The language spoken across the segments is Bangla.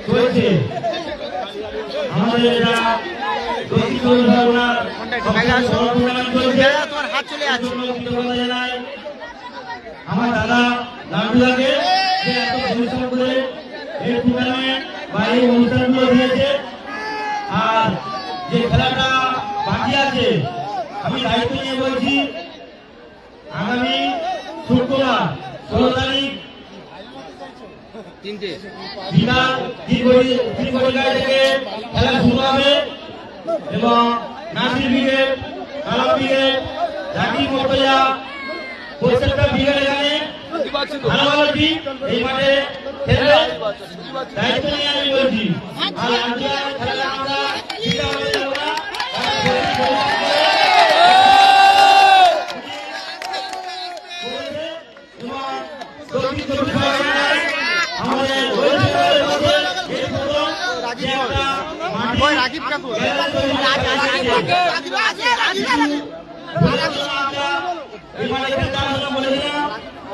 চলছে আমাদের আমার দাদা লাড্ডুদাকে এত পরিশ্রম করে এই টুর্নামেন্ট বা এই অনুষ্ঠানগুলো দিয়েছে। আর যে খেলাটা বাকি আছে আমি দায়িত্ব নিয়ে বলছি, আগামী শুক্রবার 16 তারিখ বিকাল 3 ঘটিকা থেকে খেলা শুরু হবে এবং নাসির ব্রিগেড, কালাম ব্রিগেড, জাকির মোর্তজা, প্রত্যেকটা ব্রিগেড এখানে ভালো ভালো টিম এই মাঠে খেলবে। দায়িত্ব নিয়ে আমি বলছি। আর খেলা আমরা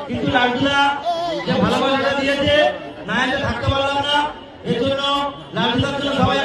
কিন্তু লাড্ডুদা যে ভালো ভালোটা দিয়েছে না থাকতে পারলাম না, এর জন্য লাড্ডুদার জন্য সবাই